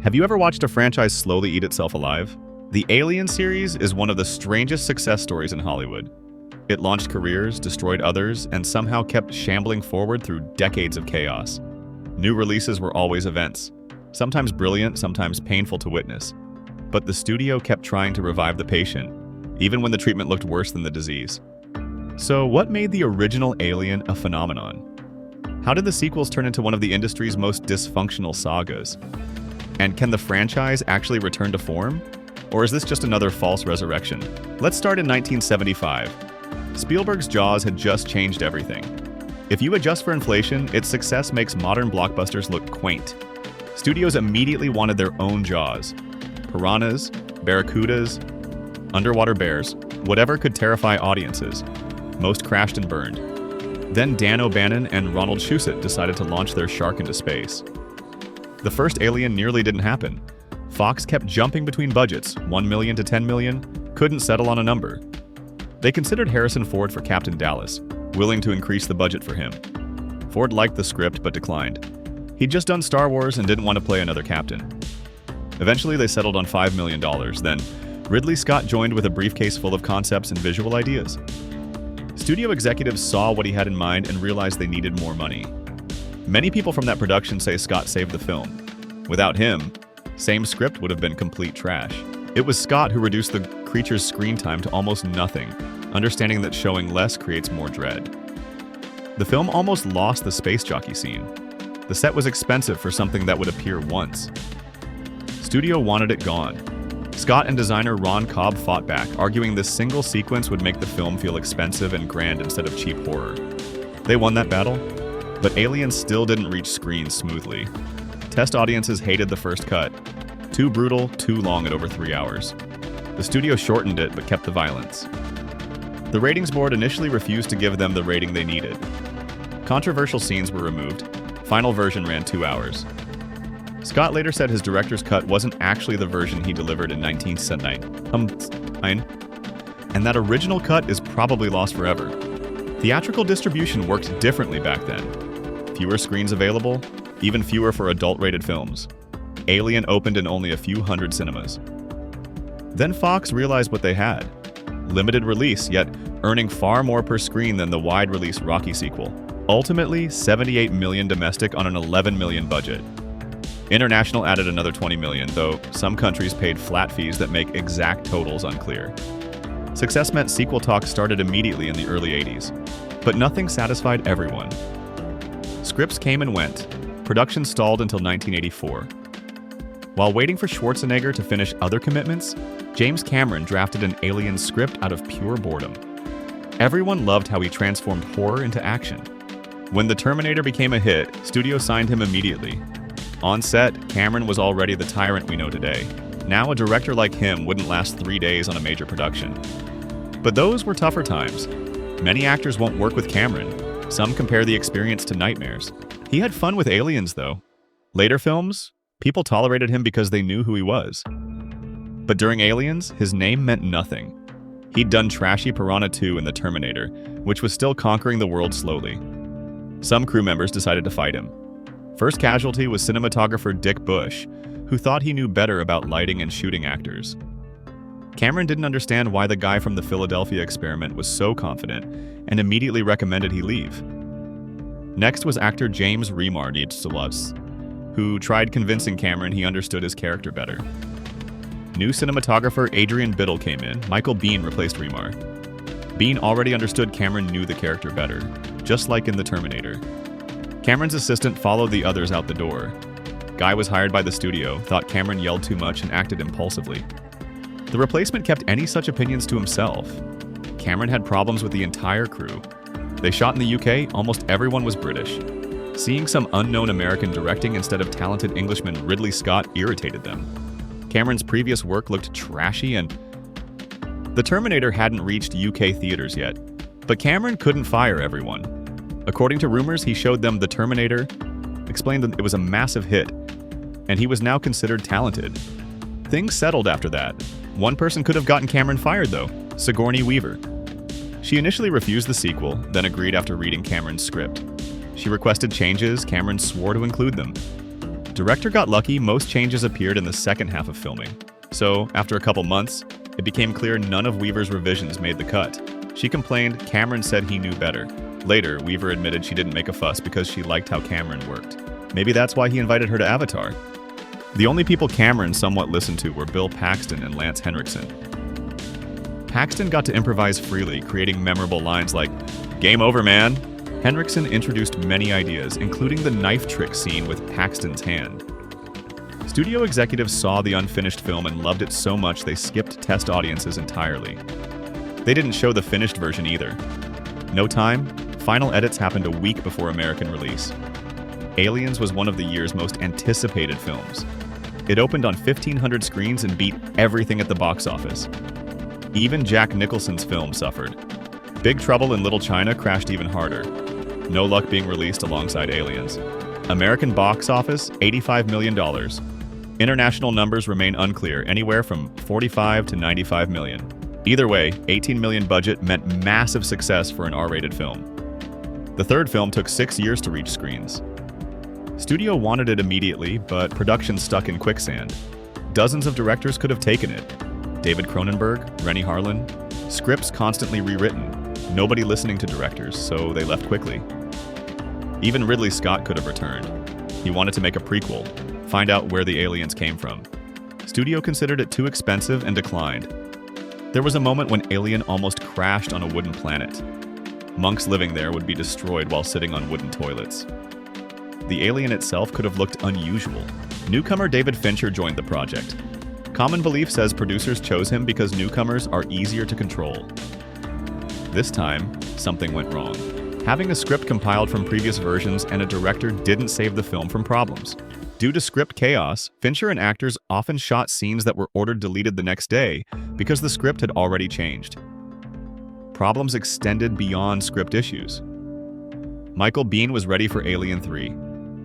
Have you ever watched a franchise slowly eat itself alive? The Alien series is one of the strangest success stories in Hollywood. It launched careers, destroyed others, and somehow kept shambling forward through decades of chaos. New releases were always events, sometimes brilliant, sometimes painful to witness. But the studio kept trying to revive the patient, even when the treatment looked worse than the disease. So what made the original Alien a phenomenon? How did the sequels turn into one of the industry's most dysfunctional sagas? And can the franchise actually return to form? Or is this just another false resurrection? Let's start in 1975. Spielberg's Jaws had just changed everything. If you adjust for inflation, its success makes modern blockbusters look quaint. Studios immediately wanted their own Jaws. Piranhas, barracudas, underwater bears, whatever could terrify audiences. Most crashed and burned. Then Dan O'Bannon and Ronald Shusett decided to launch their shark into space. The first Alien nearly didn't happen. Fox kept jumping between budgets, $1 million to $10 million, couldn't settle on a number. They considered Harrison Ford for Captain Dallas, willing to increase the budget for him. Ford liked the script but declined. He'd just done Star Wars and didn't want to play another captain. Eventually they settled on $5 million, then Ridley Scott joined with a briefcase full of concepts and visual ideas. Studio executives saw what he had in mind and realized they needed more money. Many people from that production say Scott saved the film. Without him, same script would have been complete trash. It was Scott who reduced the creature's screen time to almost nothing, understanding that showing less creates more dread. The film almost lost the space jockey scene. The set was expensive for something that would appear once. Studio wanted it gone. Scott and designer Ron Cobb fought back, arguing this single sequence would make the film feel expensive and grand instead of cheap horror. They won that battle, but Alien still didn't reach screens smoothly. Test audiences hated the first cut. Too brutal, too long at over 3 hours. The studio shortened it but kept the violence. The ratings board initially refused to give them the rating they needed. Controversial scenes were removed. Final version ran 2 hours. Scott later said his director's cut wasn't actually the version he delivered in 1979, and that original cut is probably lost forever. Theatrical distribution worked differently back then. Fewer screens available, even fewer for adult-rated films. Alien opened in only a few hundred cinemas. Then Fox realized what they had. Limited release, yet earning far more per screen than the wide-release Rocky sequel. Ultimately, $78 million domestic on an $11 million budget. International added another $20 million, though some countries paid flat fees that make exact totals unclear. Success meant sequel talks started immediately in the early 80s, but nothing satisfied everyone. Scripts came and went. Production stalled until 1984. While waiting for Schwarzenegger to finish other commitments, James Cameron drafted an Alien script out of pure boredom. Everyone loved how he transformed horror into action. When The Terminator became a hit, studio signed him immediately. On set, Cameron was already the tyrant we know today. Now a director like him wouldn't last 3 days on a major production. But those were tougher times. Many actors won't work with Cameron. Some compare the experience to nightmares. He had fun with Aliens, though. Later films, people tolerated him because they knew who he was. But during Aliens, his name meant nothing. He'd done trashy Piranha 2 in The Terminator, which was still conquering the world slowly. Some crew members decided to fight him. First casualty was cinematographer Dick Bush, who thought he knew better about lighting and shooting actors. Cameron didn't understand why the guy from the Philadelphia experiment was so confident and immediately recommended he leave. Next was actor James Remar Nitzulus, who tried convincing Cameron he understood his character better. New cinematographer Adrian Biddle came in. Michael Biehn replaced Remar. Biehn already understood Cameron knew the character better, just like in The Terminator. Cameron's assistant followed the others out the door. Guy was hired by the studio, thought Cameron yelled too much and acted impulsively. The replacement kept any such opinions to himself. Cameron had problems with the entire crew. They shot in the UK, almost everyone was British. Seeing some unknown American directing instead of talented Englishman Ridley Scott irritated them. Cameron's previous work looked trashy and The Terminator hadn't reached UK theaters yet, but Cameron couldn't fire everyone. According to rumors, he showed them The Terminator, explained that it was a massive hit, and he was now considered talented. Things settled after that. One person could have gotten Cameron fired, though, Sigourney Weaver. She initially refused the sequel, then agreed after reading Cameron's script. She requested changes, Cameron swore to include them. Director got lucky, most changes appeared in the second half of filming. So, after a couple months, it became clear none of Weaver's revisions made the cut. She complained Cameron said he knew better. Later, Weaver admitted she didn't make a fuss because she liked how Cameron worked. Maybe that's why he invited her to Avatar. The only people Cameron somewhat listened to were Bill Paxton and Lance Henriksen. Paxton got to improvise freely, creating memorable lines like, "Game over, man." Henriksen introduced many ideas, including the knife trick scene with Paxton's hand. Studio executives saw the unfinished film and loved it so much they skipped test audiences entirely. They didn't show the finished version either. No time, final edits happened a week before American release. Aliens was one of the year's most anticipated films. It opened on 1,500 screens and beat everything at the box office. Even Jack Nicholson's film suffered. Big Trouble in Little China crashed even harder. No luck being released alongside Aliens. American box office, $85 million. International numbers remain unclear, anywhere from 45 to 95 million. Either way, $18 million budget meant massive success for an R-rated film. The third film took 6 years to reach screens. Studio wanted it immediately, but production stuck in quicksand. Dozens of directors could have taken it. David Cronenberg, Rennie Harlin. Scripts constantly rewritten. Nobody listening to directors, so they left quickly. Even Ridley Scott could have returned. He wanted to make a prequel, find out where the aliens came from. Studio considered it too expensive and declined. There was a moment when Alien almost crashed on a wooden planet. Monks living there would be destroyed while sitting on wooden toilets. The alien itself could have looked unusual. Newcomer David Fincher joined the project. Common belief says producers chose him because newcomers are easier to control. This time, something went wrong. Having a script compiled from previous versions and a director didn't save the film from problems. Due to script chaos, Fincher and actors often shot scenes that were ordered deleted the next day because the script had already changed. Problems extended beyond script issues. Michael Biehn was ready for Alien 3.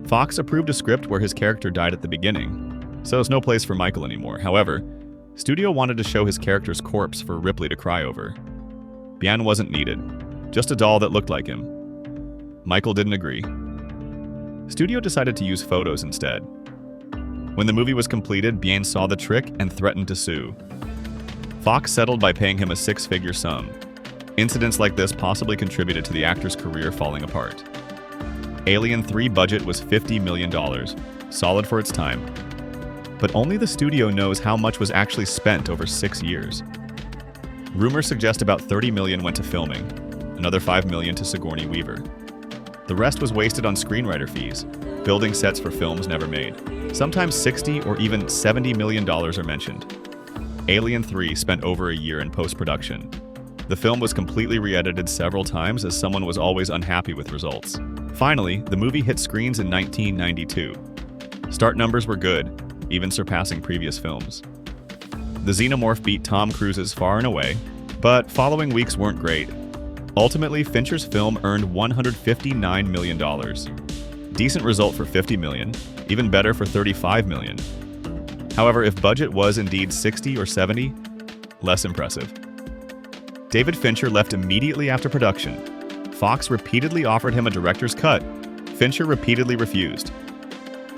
Fox approved a script where his character died at the beginning, so it's no place for Michael anymore. However, studio wanted to show his character's corpse for Ripley to cry over. Biehn wasn't needed, just a doll that looked like him. Michael didn't agree. Studio decided to use photos instead. When the movie was completed, Biehn saw the trick and threatened to sue. Fox settled by paying him a six-figure sum. Incidents like this possibly contributed to the actor's career falling apart. Alien 3 budget was $50 million, solid for its time. But only the studio knows how much was actually spent over 6 years. Rumors suggest about $30 million went to filming, another $5 million to Sigourney Weaver. The rest was wasted on screenwriter fees, building sets for films never made. Sometimes $60 or even $70 million are mentioned. Alien 3 spent over a year in post-production. The film was completely re-edited several times as someone was always unhappy with results. Finally, the movie hit screens in 1992. Start numbers were good, even surpassing previous films. The Xenomorph beat Tom Cruise's far and away, but following weeks weren't great. Ultimately, Fincher's film earned $159 million. Decent result for $50 million, even better for $35 million. However, if budget was indeed 60 or 70, less impressive. David Fincher left immediately after production. Fox repeatedly offered him a director's cut. Fincher repeatedly refused.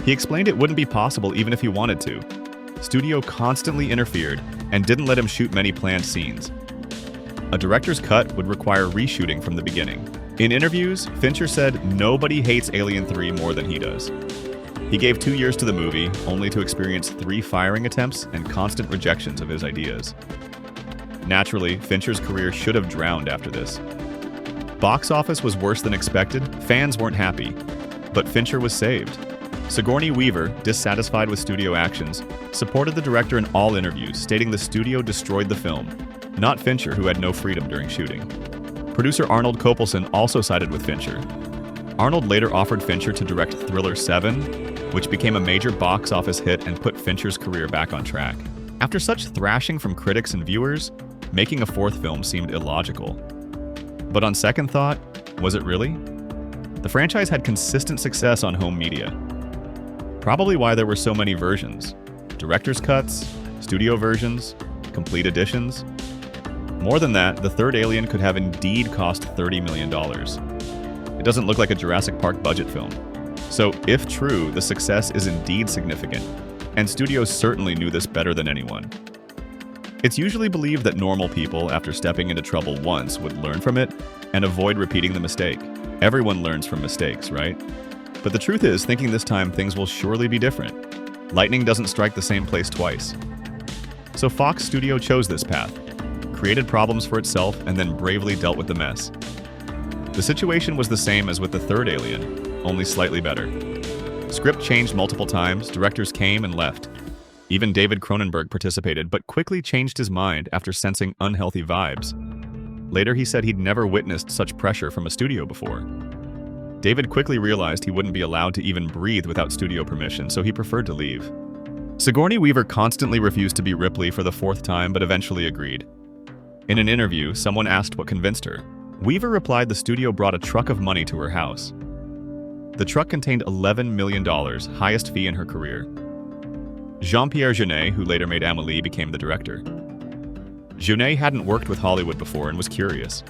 He explained it wouldn't be possible even if he wanted to. Studio constantly interfered and didn't let him shoot many planned scenes. A director's cut would require reshooting from the beginning. In interviews, Fincher said nobody hates Alien 3 more than he does. He gave 2 years to the movie, only to experience 3 firing attempts and constant rejections of his ideas. Naturally, Fincher's career should have drowned after this. Box office was worse than expected, fans weren't happy, but Fincher was saved. Sigourney Weaver, dissatisfied with studio actions, supported the director in all interviews, stating the studio destroyed the film, not Fincher, who had no freedom during shooting. Producer Arnold Kopelson also sided with Fincher. Arnold later offered Fincher to direct Thriller 7, which became a major box office hit and put Fincher's career back on track. After such thrashing from critics and viewers, making a fourth film seemed illogical. But on second thought, was it really? The franchise had consistent success on home media. Probably why there were so many versions. Director's cuts, studio versions, complete editions. More than that, the third Alien could have indeed cost $30 million. It doesn't look like a Jurassic Park budget film. So, if true, the success is indeed significant, and studios certainly knew this better than anyone. It's usually believed that normal people, after stepping into trouble once, would learn from it and avoid repeating the mistake. Everyone learns from mistakes, right? But the truth is, thinking this time things will surely be different. Lightning doesn't strike the same place twice. So Fox Studio chose this path, created problems for itself, and then bravely dealt with the mess. The situation was the same as with the third Alien, only slightly better. Script changed multiple times, directors came and left. Even David Cronenberg participated, but quickly changed his mind after sensing unhealthy vibes. Later, he said he'd never witnessed such pressure from a studio before. David quickly realized he wouldn't be allowed to even breathe without studio permission, so he preferred to leave. Sigourney Weaver constantly refused to be Ripley for the fourth time, but eventually agreed. In an interview, someone asked what convinced her. Weaver replied the studio brought a truck of money to her house. The truck contained $11 million, highest fee in her career. Jean-Pierre Jeunet, who later made Amélie, became the director. Jeunet hadn't worked with Hollywood before and was curious.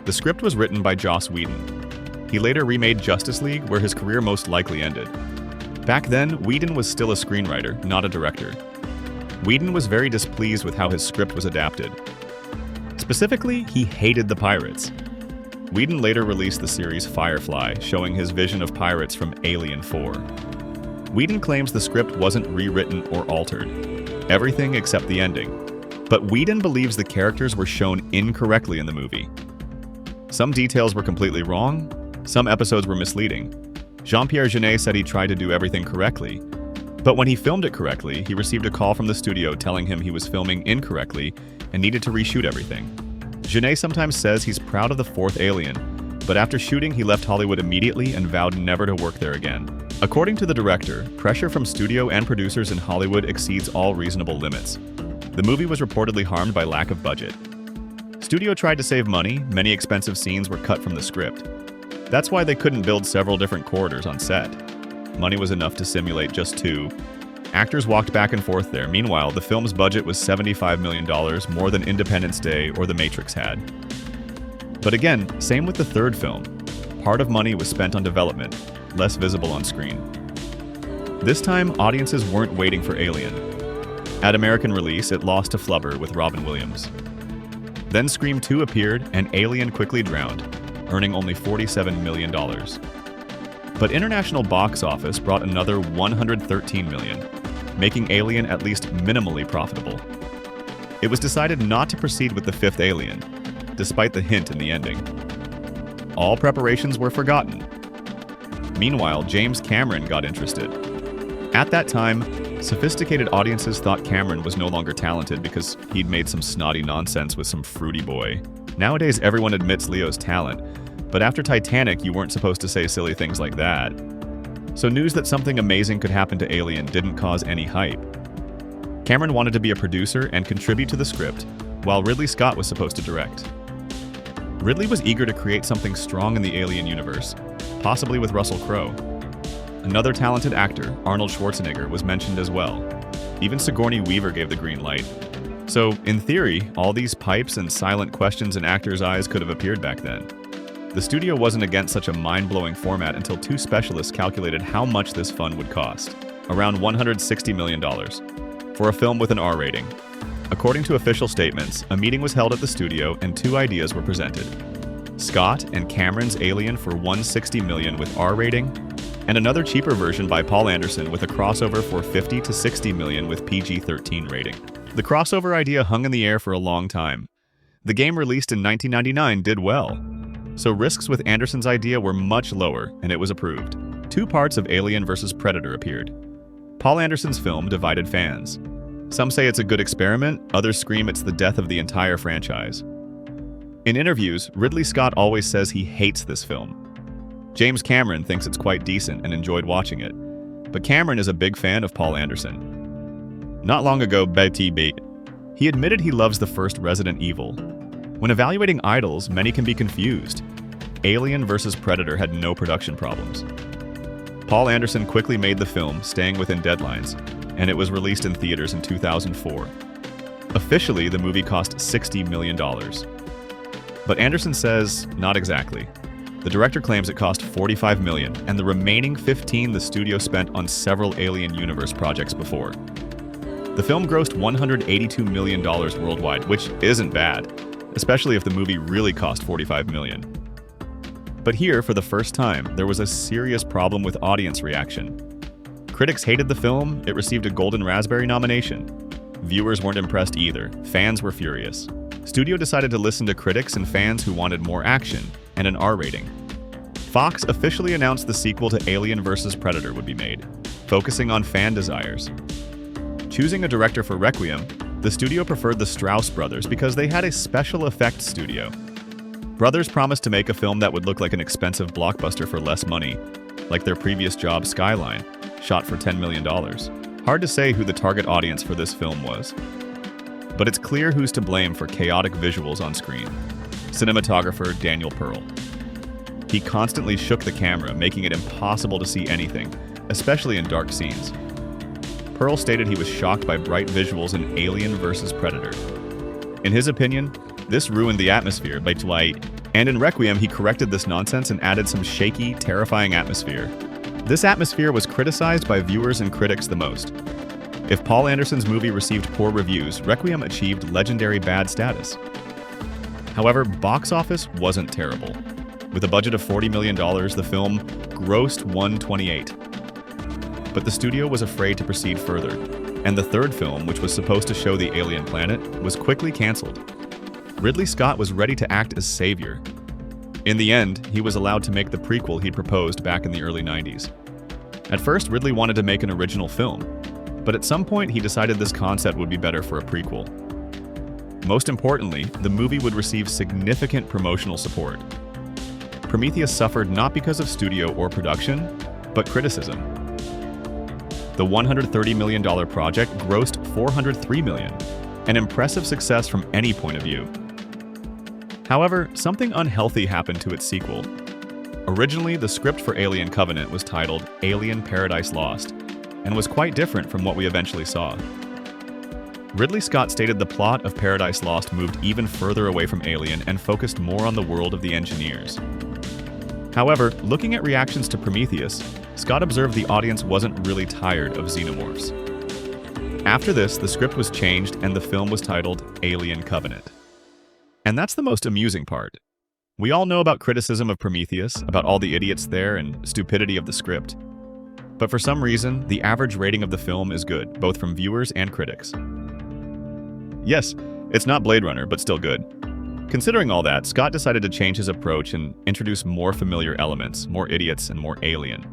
The script was written by Joss Whedon. He later remade Justice League, where his career most likely ended. Back then, Whedon was still a screenwriter, not a director. Whedon was very displeased with how his script was adapted. Specifically, he hated the pirates. Whedon later released the series Firefly, showing his vision of pirates from Alien 4. Whedon claims the script wasn't rewritten or altered, everything except the ending. But Whedon believes the characters were shown incorrectly in the movie. Some details were completely wrong, some episodes were misleading. Jean-Pierre Jeunet said he tried to do everything correctly, but when he filmed it correctly, he received a call from the studio telling him he was filming incorrectly and needed to reshoot everything. Jeunet sometimes says he's proud of the fourth Alien, but after shooting, he left Hollywood immediately and vowed never to work there again. According to the director, pressure from studio and producers in Hollywood exceeds all reasonable limits. The movie was reportedly harmed by lack of budget. Studio tried to save money, many expensive scenes were cut from the script. That's why they couldn't build several different corridors on set. Money was enough to simulate just 2. Actors walked back and forth there. Meanwhile, the film's budget was $75 million, more than Independence Day or The Matrix had. But again, same with the third film. Part of money was spent on development, less visible on screen. This time, audiences weren't waiting for Alien. At American release, it lost to Flubber with Robin Williams. Then Scream 2 appeared, and Alien quickly drowned, earning only $47 million. But international box office brought another $113 million, making Alien at least minimally profitable. It was decided not to proceed with the fifth Alien, despite the hint in the ending. All preparations were forgotten. Meanwhile, James Cameron got interested. At that time, sophisticated audiences thought Cameron was no longer talented because he'd made some snotty nonsense with some fruity boy. Nowadays, everyone admits Leo's talent, but after Titanic, you weren't supposed to say silly things like that. So news that something amazing could happen to Alien didn't cause any hype. Cameron wanted to be a producer and contribute to the script, while Ridley Scott was supposed to direct. Ridley was eager to create something strong in the Alien universe, possibly with Russell Crowe. Another talented actor, Arnold Schwarzenegger, was mentioned as well. Even Sigourney Weaver gave the green light. So, in theory, all these pipes and silent questions in actors' eyes could have appeared back then. The studio wasn't against such a mind-blowing format until 2 specialists calculated how much this fun would cost. Around $160 million. For a film with an R rating. According to official statements, a meeting was held at the studio and 2 ideas were presented. Scott and Cameron's Alien for $160 million with R rating, and another cheaper version by Paul Anderson with a crossover for $50 to $60 million with PG-13 rating. The crossover idea hung in the air for a long time. The game released in 1999 did well, so risks with Anderson's idea were much lower, and it was approved. 2 parts of Alien vs. Predator appeared. Paul Anderson's film divided fans. Some say it's a good experiment, others scream it's the death of the entire franchise. In interviews, Ridley Scott always says he hates this film. James Cameron thinks it's quite decent and enjoyed watching it, but Cameron is a big fan of Paul Anderson. Not long ago, he admitted he loves the first Resident Evil. When evaluating idols, many can be confused. Alien vs. Predator had no production problems. Paul Anderson quickly made the film, staying within deadlines, and it was released in theaters in 2004. Officially, the movie cost $60 million. But Anderson says, not exactly. The director claims it cost $45 million, and the remaining $15 the studio spent on several Alien Universe projects before. The film grossed $182 million worldwide, which isn't bad, especially if the movie really cost $45 million. But here, for the first time, there was a serious problem with audience reaction. Critics hated the film, it received a Golden Raspberry nomination. Viewers weren't impressed either, fans were furious. Studio decided to listen to critics and fans who wanted more action and an R rating. Fox officially announced the sequel to Alien vs. Predator would be made, focusing on fan desires. Choosing a director for Requiem, the studio preferred the Strauss brothers because they had a special effects studio. Brothers promised to make a film that would look like an expensive blockbuster for less money, like their previous job Skyline, shot for $10 million. Hard to say who the target audience for this film was. But it's clear who's to blame for chaotic visuals on screen. Cinematographer Daniel Pearl. He constantly shook the camera, making it impossible to see anything, especially in dark scenes. Pearl stated he was shocked by bright visuals in Alien vs. Predator. In his opinion, this ruined the atmosphere by light, and in Requiem he corrected this nonsense and added some shaky, terrifying atmosphere. This atmosphere was criticized by viewers and critics the most. If Paul Anderson's movie received poor reviews, Requiem achieved legendary bad status. However, box office wasn't terrible. With a budget of $40 million, the film grossed $128. But the studio was afraid to proceed further, and the third film, which was supposed to show the alien planet, was quickly canceled. Ridley Scott was ready to act as savior. In the end, he was allowed to make the prequel he'd proposed back in the early 90s. At first, Ridley wanted to make an original film, but at some point he decided this concept would be better for a prequel. Most importantly, the movie would receive significant promotional support. Prometheus suffered not because of studio or production, but criticism. The $130 million project grossed $403 million, an impressive success from any point of view. However, something unhealthy happened to its sequel. Originally, the script for Alien Covenant was titled Alien Paradise Lost, and was quite different from what we eventually saw. Ridley Scott stated the plot of Paradise Lost moved even further away from Alien and focused more on the world of the engineers. However, looking at reactions to Prometheus, Scott observed the audience wasn't really tired of xenomorphs. After this, the script was changed and the film was titled Alien Covenant. And that's the most amusing part. We all know about criticism of Prometheus, about all the idiots there and stupidity of the script. But for some reason, the average rating of the film is good, both from viewers and critics. Yes, it's not Blade Runner, but still good. Considering all that, Scott decided to change his approach and introduce more familiar elements, more idiots, and more alien.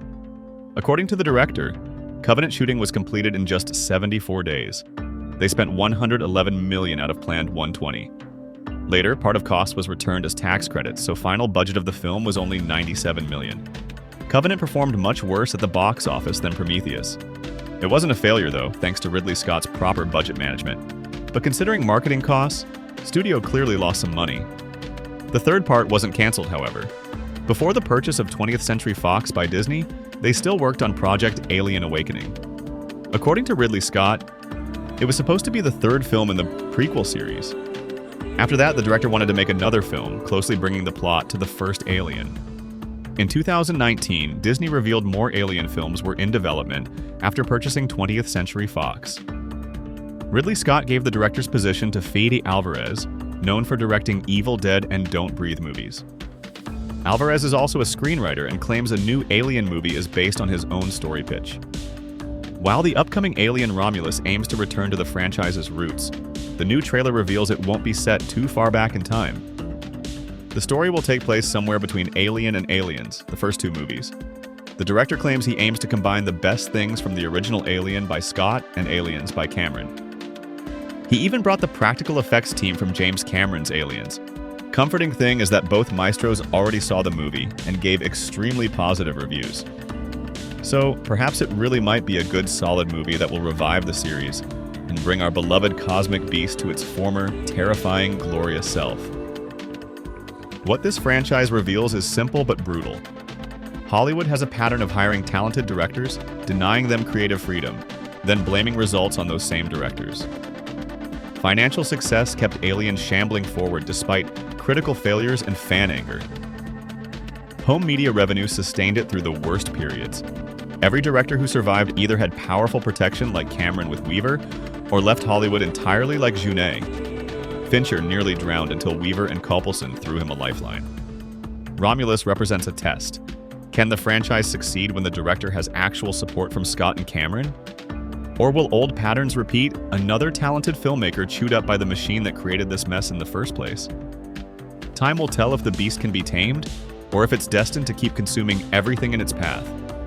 According to the director, Covenant shooting was completed in just 74 days. They spent $111 million out of planned $120. Later, part of cost was returned as tax credits, so final budget of the film was only $97 million. Covenant performed much worse at the box office than Prometheus. It wasn't a failure though, thanks to Ridley Scott's proper budget management. But considering marketing costs, studio clearly lost some money. The third part wasn't canceled, however. Before the purchase of 20th Century Fox by Disney, they still worked on Project Alien Awakening. According to Ridley Scott, it was supposed to be the third film in the prequel series. After that, the director wanted to make another film, closely bringing the plot to the first Alien. In 2019, Disney revealed more Alien films were in development after purchasing 20th Century Fox. Ridley Scott gave the director's position to Fede Alvarez, known for directing Evil Dead and Don't Breathe movies. Alvarez is also a screenwriter and claims a new Alien movie is based on his own story pitch. While the upcoming Alien Romulus aims to return to the franchise's roots, the new trailer reveals it won't be set too far back in time. The story will take place somewhere between Alien and Aliens, the first two movies. The director claims he aims to combine the best things from the original Alien by Scott and Aliens by Cameron. He even brought the practical effects team from James Cameron's Aliens. Comforting thing is that both maestros already saw the movie and gave extremely positive reviews. So perhaps it really might be a good solid movie that will revive the series and bring our beloved cosmic beast to its former, terrifying, glorious self. What this franchise reveals is simple but brutal. Hollywood has a pattern of hiring talented directors, denying them creative freedom, then blaming results on those same directors. Financial success kept Alien shambling forward despite critical failures and fan anger. Home media revenue sustained it through the worst periods. Every director who survived either had powerful protection like Cameron with Weaver, or left Hollywood entirely like Jeunet. Fincher nearly drowned until Weaver and Kopelson threw him a lifeline. Romulus represents a test. Can the franchise succeed when the director has actual support from Scott and Cameron? Or will old patterns repeat, another talented filmmaker chewed up by the machine that created this mess in the first place? Time will tell if the beast can be tamed, or if it's destined to keep consuming everything in its path.